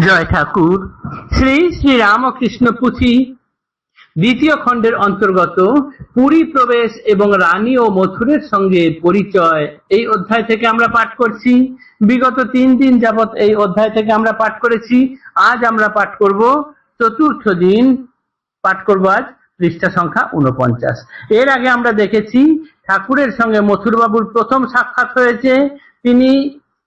জয় ঠাকুর। শ্রী শ্রী রামকৃষ্ণ পুঁথি দ্বিতীয় খণ্ডের অন্তর্গত পুরী প্রবেশ এবং রানী ও মথুরের সঙ্গে পরিচয় এই অধ্যায় থেকে আমরা পাঠ করছি। বিগত 3 দিন যাবত এই অধ্যায় থেকে আমরা পাঠ করেছি। আজ আমরা পাঠ করব চতুর্থ দিন, পাঠ করব আজ পৃষ্ঠা সংখ্যা 49। এর আগে আমরা দেখেছি ঠাকুরের সঙ্গে মথুরবাবুর প্রথম সাক্ষাৎ হয়েছে। তিনি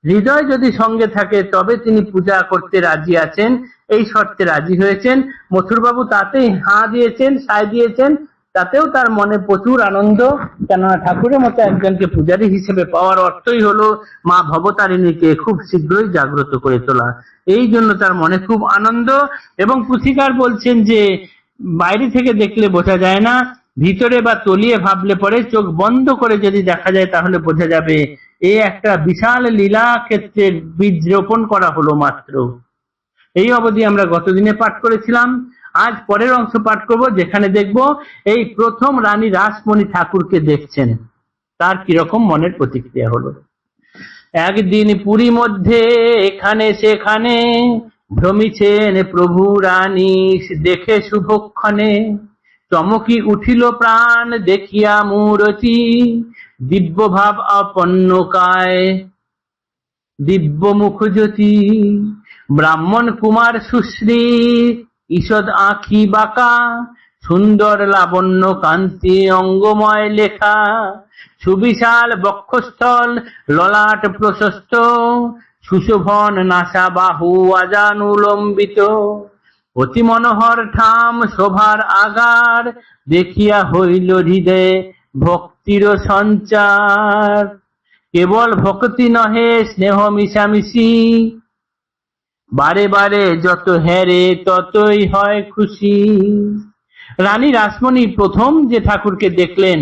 হৃদয় যদি সঙ্গে থাকে তবে তিনি পূজা করতে রাজি আছেন, এই শর্তে রাজি হয়েছেন। মথুরবাবু তাতেই হাঁ দিয়েছেন, সায় দিয়েছেন। তাতেও তার মনে প্রচুর আনন্দ, কেননা ঠাকুরের মতো একজনকে পূজারী হিসেবে পাওয়ার অর্থই হলো মা ভবতারিণীকে খুব শীঘ্রই জাগ্রত করে তোলা। এই জন্য তার মনে খুব আনন্দ। এবং পুথিকার বলছেন যে বাইরে থেকে দেখলে বোঝা যায় না, ভিতরে বা তলিয়ে ভাবলে পরে চোখ বন্ধ করে যদি দেখা যায় তাহলে বোঝা যাবে এই একটা বিশাল লীলা ক্ষেত্রের বীজ রোপণ করা হলো মাত্র। এই অবধি আমরা গতদিনে পাঠ করেছিলাম। আজ পরের অংশ পাঠ করব, যেখানে দেখব এই প্রথম রানী রাসমণি ঠাকুরকে দেখছেন, তার কিরকম মনের প্রতিক্রিয়া হলো। একদিন পুরী মধ্যে এখানে সেখানে ভ্রমিছেন প্রভু রানী, দেখে শুভক্ষণে চমকি উঠিল প্রাণ দেখিয়া মূরতি, দিব্য ভাব আপন্ন কায় দিব্য মুখ জ্যোতি, ব্রাহ্মণ কুমার সুশ্রী ঈষদ আঁখি বাঁকা, সুন্দর লাবণ্য কান্তি অঙ্গময় লেখা, সুবিশাল বক্ষস্থল ললাট প্রশস্ত, সুশোভন নাসা বাহু আজানুলম্বিত, অতি মনোহর ঠাম শোভার আগার, দেখিয়া হইল হৃদয়ে ভক্তির সঞ্চার, কেবল ভক্তি নহে স্নেহ মিশামিশি, বারে বারে যত হেরে ততই হয় খুশি। রানী রাসমণি প্রথম যে ঠাকুরকে দেখলেন,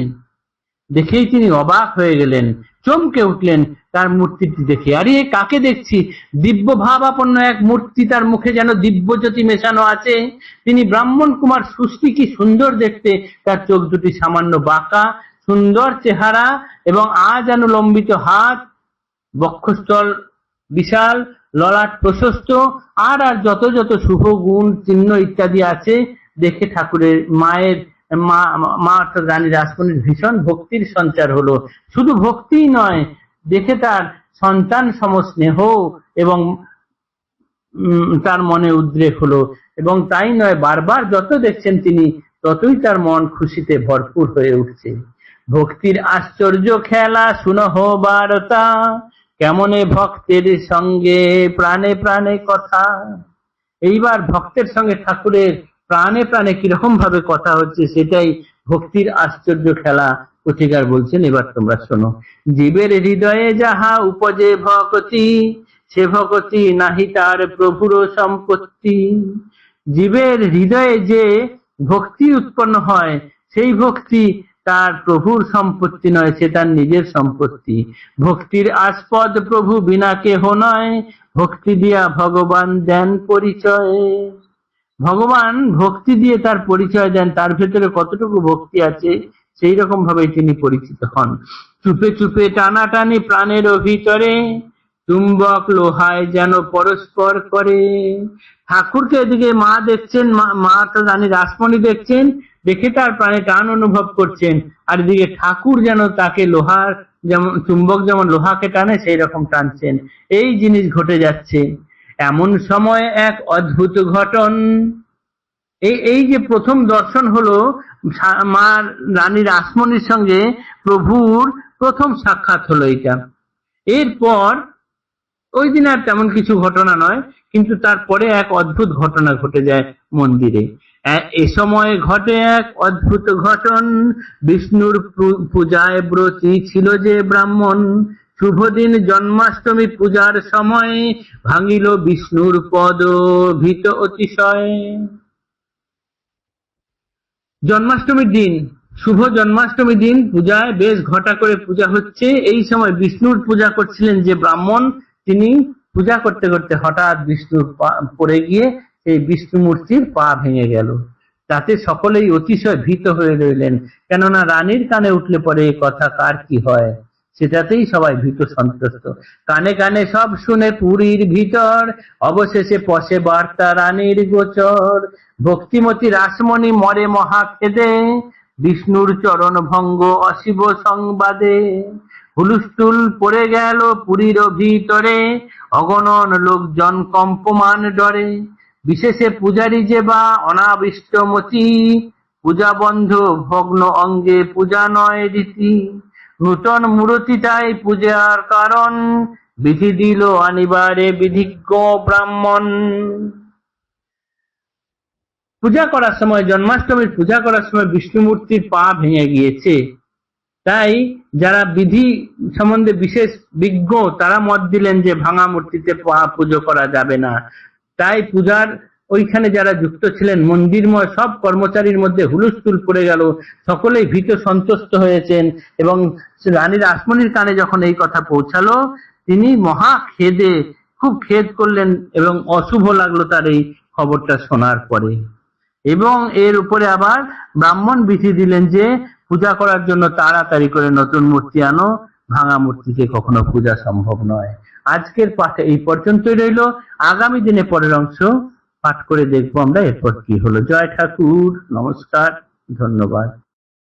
দেখেই তিনি অবাক হয়ে গেলেন, চমকে উঠলেন তার মূর্তিটি দেখে। আরে কাকে দেখছি? দিব্য ভাবাপন্ন এক মূর্তি, তার মুখে যেন দিব্য জ্যোতি মেশানো আছে। তিনি ব্রাহ্মণ কুমার সুশ্রী, কি সুন্দর দেখতে, তার চোখ দুটি সামান্য বাঁকা, সুন্দর চেহারা এবং আজানুলম্বিত হাত, বক্ষস্থল বিশাল, ললাট প্রশস্ত, আর আর যত যত শুভ গুণ চিহ্ন ইত্যাদি আছে। দেখে ঠাকুরের মা অর্থাৎ রানী রাসমণির ভীষণ ভক্তির সঞ্চার হলো। শুধু ভক্তি নয়, দেখে তার সন্তান সম স্নেহ এবং তার মনে উদ্রেক হলো। এবং তাই নয়, বারবার যত দেখছেন তিনি ততই তার মন খুশিতে ভরপুর হয়ে উঠছে। ভক্তির আশ্চর্য খেলা শুনহ বারতা, কেমনে ভক্তের সঙ্গে প্রাণে প্রাণে কথা। এইবার ভক্তের সঙ্গে ঠাকুরের প্রাণে প্রাণে কিরকম ভাবে কথা হচ্ছে, সেটাই ভক্তির আশ্চর্য খেলা পুথিকার বলছেন। এবার তোমরা শোনো। জীবের হৃদয়ে যাহা উপজে ভক্তি, সে ভক্তি নাহি তার প্রভুর সম্পত্তি। জীবের হৃদয়ে যে ভক্তি উৎপন্ন হয়, সেই ভক্তি তার প্রভুর সম্পত্তি নয়, সে তার নিজের সম্পত্তি। ভক্তির আস্পদ প্রভু বিনা কেহ নয়, ভক্তি দিয়া ভগবান দেন পরিচয়। ভগবান ভক্তি দিয়ে তার পরিচয় দেন, তার ভেতরে কতটুকু ভক্তি আছে সেই রকম ভাবে তিনি পরিচিত হন। চুপে চুপে টানাটানি প্রাণের ভিতরে, চুম্বক লোহায় যেন পরস্পর করে। ঠাকুরকে এদিকে মা দেখছেন, মা তো রানী রাসমণি দেখছেন, দেখে তার প্রাণে টান অনুভব করছেন। আর এদিকে ঠাকুর যেন তাকে লোহার যেমন চুম্বক যেমন লোহাকে টানে সেই রকম টানছেন। এই জিনিস ঘটে যাচ্ছে। এমন সময় এক অদ্ভুত ঘটন। এই যে প্রথম দর্শন হলো মা রানী রাসমণির সঙ্গে প্রভুর প্রথম সাক্ষাৎ হলো এটা। এরপর ওই দিন আর তেমন কিছু ঘটনা নয়, কিন্তু তারপরে এক অদ্ভুত ঘটনা ঘটে যায় মন্দিরে। এ সময় ঘটে এক অদ্ভুত ঘটন। বিষ্ণুর পূজায় ব্রতী ছিল যে ব্রাহ্মণ, শুভ দিন জন্মাষ্টমী পূজার সময়, ভাঙিল বিষ্ণুর পদ ভীত অতিশয়। জন্মাষ্টমীর দিন, শুভ জন্মাষ্টমী দিন পূজায় বেশ ঘটা করে পূজা হচ্ছে। এই সময় বিষ্ণুর পূজা করছিলেন যে ব্রাহ্মণ, তিনি পূজা করতে করতে হঠাৎ বিষ্ণুর পড়ে গিয়ে সেই বিষ্ণু মূর্তির পা ভেঙে গেল। তাতে সকলেই অতিশয় ভীত হয়ে রইলেন, কেননা রানীর কানে উঠলে পরে কথা কার কি হয় সেটাতেই সবাই ভীত সন্ত্রস্ত। কানে কানে সব শুনে পুরীর ভিতর, অবশেষে পশে বার্তা রানীর গোচর। ভক্তিমতী রাসমণি মরে মহা খেদে, বিষ্ণুর চরণ ভঙ্গ অশিব সংবাদে। হুলস্থুল পড়ে গেল পুরীর ভিতরে, অগণন লোকজন কম্পমান ডরে। বিশেষে পূজারী যে বা অনাবিষ্টমতি, পূজা বন্ধ ভগ্ন অঙ্গে পূজা নয় রীতি। নূতন মূর্তিটাই পূজার কারণ, বিধি দিল আনিবারে বিধিজ্ঞ ব্রাহ্মণ। পূজা করার সময়, জন্মাষ্টমীর পূজা করার সময় বিষ্ণু মূর্তির পা ভেঙে গিয়েছে। তাই যারা বিধি সম্বন্ধে বিশেষ বিজ্ঞ তারা মত দিলেন যে ভাঙা মূর্তিতে পা পুজো করা যাবে না। তাই পূজার ওইখানে যারা যুক্ত ছিলেন, মন্দিরময় সব কর্মচারীর মধ্যে হুলস্থুল পড়ে গেল, সকলেই ভীত সন্ত্রস্ত হয়েছেন। এবং রানী রাসমণির কানে যখন এই কথা পৌঁছালো, তিনি মহা খেদে, খুব খেদ করলেন এবং অশুভ লাগলো তার এই খবরটা শোনার পরে। এবং এর উপরে আবার ব্রাহ্মণ বিধি দিলেন যে পূজা করার জন্য তাড়াতাড়ি করে নতুন মূর্তি আনো, ভাঙা মূর্তিতে কখনো পূজা সম্ভব নয়। আজকের পাঠে এই পর্যন্তই রইল। আগামী দিনে পরের অংশ পাঠ করে দেখবো আমরা এরপর কি হলো। জয় ঠাকুর, নমস্কার, ধন্যবাদ।